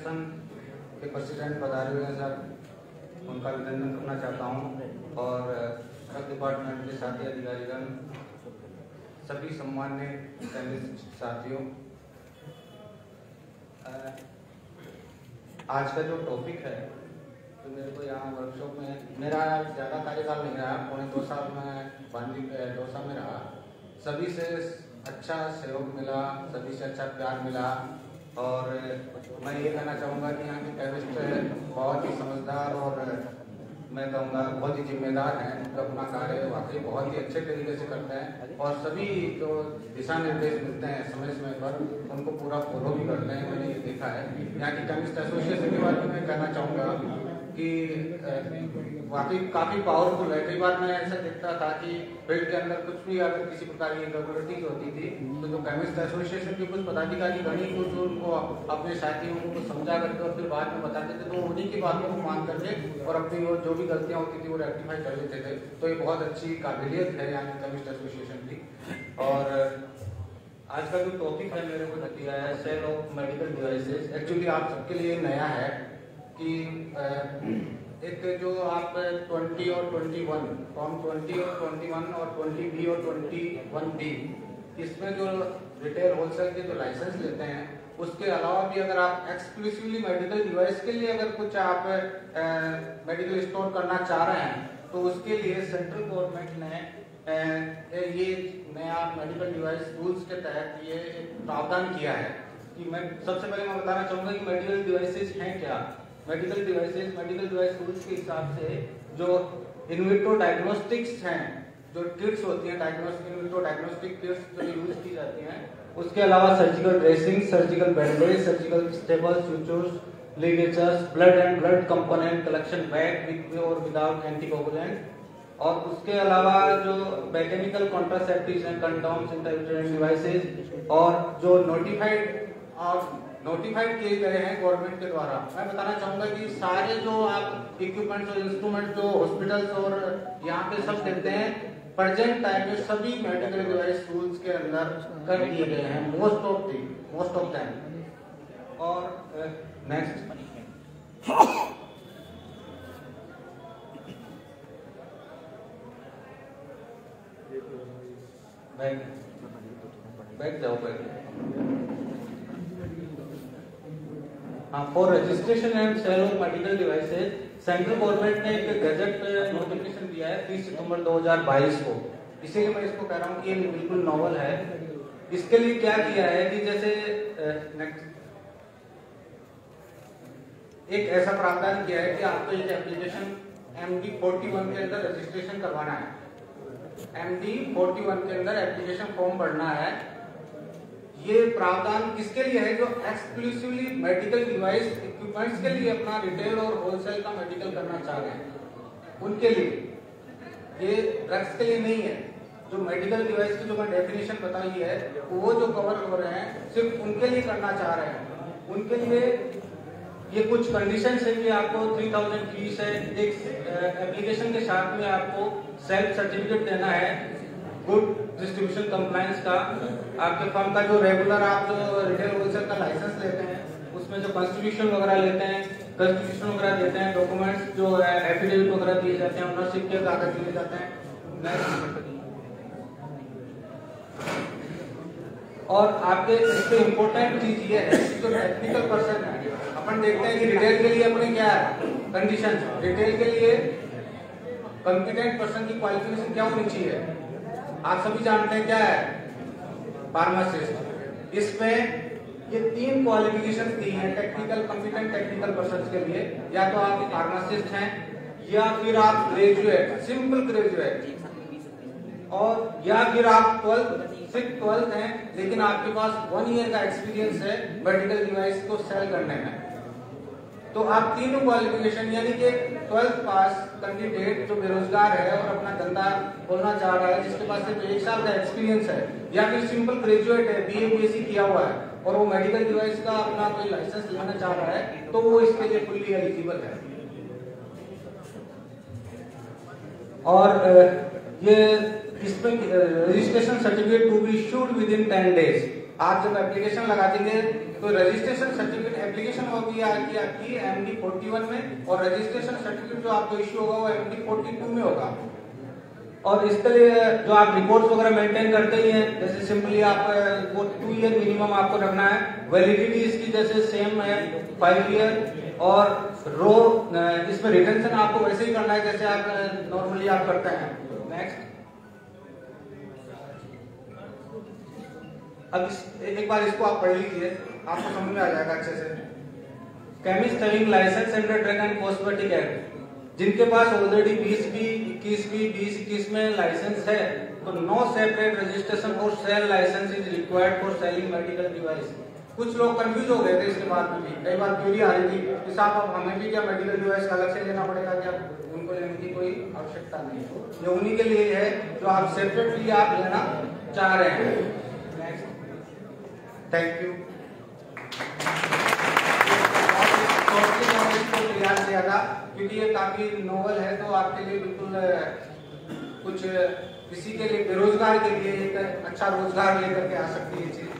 Association के president पधारे हुए हैं सर, उनका अभिनंदन करना चाहता हूं और सब डिपार्टमेंट के साथी अधिकारीगण, सभी सम्मान्य पैनलिस्ट साथियों, आज का जो टॉपिक है तो मेरे को यहाँ वर्कशॉप में मेरा ज़्यादा कार्यकाल नहीं रहा, पौने 2 साल में बांदी दौसा में रहा। सभी से अच्छा सहयोग मिला, सभी से अच्छा प्यार मिला और मैं ये कहना चाहूँगा कि यहाँ के केमिस्ट बहुत ही समझदार और मैं कहूँगा बहुत ही जिम्मेदार हैं। उनका अपना कार्य वाकई बहुत ही अच्छे तरीके से करते हैं और सभी जो दिशा निर्देश मिलते हैं समय समय पर उनको पूरा फॉलो भी करते हैं। मैंने ये देखा है। यहाँ की केमिस्ट एसोसिएशन के बारे में मैं कहना चाहूँगा कि वाकई काफ़ी पावरफुल है। कई बार मैं ऐसा देखता था कि फील्ड के अंदर कुछ भी अगर किसी प्रकार की इरेगुलरिटीज होती थी तो जो केमिस्ट एसोसिएशन के कुछ पदाधिकारी गणी कुछ उनको अपने साथियों को समझा करके और फिर बाद में बताते थे, तो उन्हीं की बातों को मान करके और अपनी वो जो भी गलतियां होती थी वो रेक्टिफाई कर लेते थे। तो ये बहुत अच्छी काबिलियत है यहाँ की केमिस्ट एसोसिएशन की। और आज का जो टॉपिक है मेरे को दिया है sale of medical devices. Actually आप सबके लिए नया है कि एक जो आप 20 और 21 फॉर्म 20 और 21 और 20B और 21B इसमें जो रिटेल होलसेल के जो लाइसेंस लेते हैं उसके अलावा भी अगर आप एक्सक्लूसिवली मेडिकल डिवाइस के लिए अगर कुछ आप मेडिकल स्टोर करना चाह रहे हैं तो उसके लिए सेंट्रल गवर्नमेंट ने ये नया मेडिकल डिवाइस रूल्स के तहत ये प्रावधान किया है कि मैं सबसे पहले मैं बताना चाहूँगा कि मेडिकल डिवाइसेस हैं क्या। मेडिकल डिवाइस रूल्स के हिसाब से जो इनविट्रो डायग्नोस्टिक्स हैं, जो किट्स होती हैं इनविट्रो डायग्नोस्टिक किट्स जो यूज की जाती हैं, उसके अलावा surgical dressing, surgical bandage, surgical staple, sutures, ligatures, blood and blood component collection bag with और विदाउट एंटीकोगुलेंट, और उसके अलावा जो मैकेनिकल कॉन्ट्रासेप्टिव्स हैं, कंडोम्स, इंटरवेंशन डिवाइसेस, और जो नोटिफाइड किए गए हैं गवर्नमेंट के द्वारा। मैं बताना चाहूंगा कि सारे जो आप इक्विपमेंट्स और इंस्ट्रूमेंट जो हॉस्पिटल्स और यहाँ पे सब देते हैं प्रेजेंट टाइम में सभी मेडिकल डिवाइस रूल्स के अंदर कर दिए गए हैं, मोस्ट ऑफ देम। और नेक्स्ट बैठ जाओ for registration and sale of medical devices central government ने एक गजट नोटिफिकेशन दिया है 30 सितंबर 2022 को। इसीलिए मैं इसको कह रहा हूँ कि ये बिल्कुल नॉवल है। इसके लिए क्या किया है कि जैसे एक ऐसा प्रावधान किया है कि आपको एक एप्लीकेशन MD 41 के अंदर रजिस्ट्रेशन करवाना है। MD 41 के अंदर एप्लीकेशन फॉर्म भरना है। ये प्रावधान किसके लिए है? जो एक्सक्लूसिवली मेडिकल डिवाइस इक्विपमेंट्स के लिए अपना रिटेल और होलसेल का मेडिकल करना चाह रहे हैं उनके लिए। ये ड्रग्स के लिए नहीं है। जो मेडिकल डिवाइस की जो मैं डेफिनेशन बताई है वो जो कवर हो रहे हैं सिर्फ उनके लिए करना चाह रहे हैं। उनके लिए ये कुछ कंडीशंस है कि आपको 3000 फीस है। एक एप्लीकेशन के साथ में आपको सेल्फ सर्टिफिकेट देना है गुड डिस्ट्रीब्यूशन कंप्लायंस का। आपके फर्म का जो रेगुलर आप जो रिटेल होलसेल का लाइसेंस लेते हैं उसमें जो कॉन्स्टिट्यूशन वगैरह लेते हैं, कॉन्स्टिट्यूशन वगैरह देते हैं, डॉक्यूमेंट्स जो एफिडेविट वगैरह दिए जाते हैं, ओनरशिप के कागज दिए जाते हैं। और आपके इसके इम्पोर्टेंट चीज ये है कि जो टेक्निकल पर्सन है, अपन देखते हैं कि रिटेल के लिए अपने क्या है कंडीशन। रिटेल के लिए कॉम्पिटेंट पर्सन की क्वालिफिकेशन क्या होनी चाहिए? आप सभी जानते हैं क्या है? फार्मासिस्ट। इसमें ये 3 क्वालिफिकेशन दी हैं टेक्निकल कॉम्पिटेंट टेक्निकल पर्सन के लिए। या तो आप फार्मासिस्ट हैं या फिर आप ग्रेजुएट, सिंपल ग्रेजुएट, और या फिर आप 12th हैं लेकिन आपके पास 1 ईयर का एक्सपीरियंस है मेडिकल डिवाइस को सेल करने में। तो आप तीनों क्वालिफिकेशन यानी कि 12th पास कैंडिडेट जो बेरोजगार है और अपना धंधा खोलना चाह रहा है, जिसके पास सिर्फ 1 साल का एक्सपीरियंस है, या फिर सिंपल ग्रेजुएट है, BA BSc किया हुआ है और वो मेडिकल डिवाइस का अपना कोई लाइसेंस लेना चाह रहा है, तो वो इसके लिए फुल्ली एलिजिबल है। और ये इसमें registration certificate to be issued within 10 days। आप जब एप्लीकेशन लगा देंगे तो रजिस्ट्रेशन सर्टिफिकेट एप्लीकेशन होगी आपकी MD 41 में, और रजिस्ट्रेशन सर्टिफिकेट जो आपको इश्यू होगा वो MD 42 में होगा। और इसके लिए जो आप रिपोर्ट्स वगैरह मेंटेन करते ही हैं, जैसे सिंपली आप वो 2 ईयर मिनिमम आपको रखना है। वैलिडिटी इसकी जैसे सेम है 5 ईयर, और रो इसमें रिटेंशन आपको वैसे ही करना है जैसे आप नॉर्मली आप करते हैं। नेक्स्ट, अब एक बार इसको आप पढ़ लीजिए, आपको समझ में आ जाएगा अच्छे से। Chemist having licence under drug and cosmetic act, जिनके पास ऑलरेडी 2021 में लाइसेंस है, तो no separate registration for sale licence is required for selling medical device. कुछ लोग कंफ्यूज हो गए थे इसके बाद में भी, कई बार क्वेरी आ रही थी कि साहब अब हमें भी क्या मेडिकल डिवाइस अलग से लेना पड़ेगा क्या? उनको लेने की कोई आवश्यकता नहीं है, ये उन्हीं के लिए है जो आप सेपरेटली आप लेना चाह रहे हैं। Next, thank you. तैयार किया था क्योंकि ये काफी नोवेल है, तो आपके लिए बिल्कुल कुछ किसी के लिए बेरोजगार के लिए एक अच्छा रोजगार लेकर के आ सकती है चीज।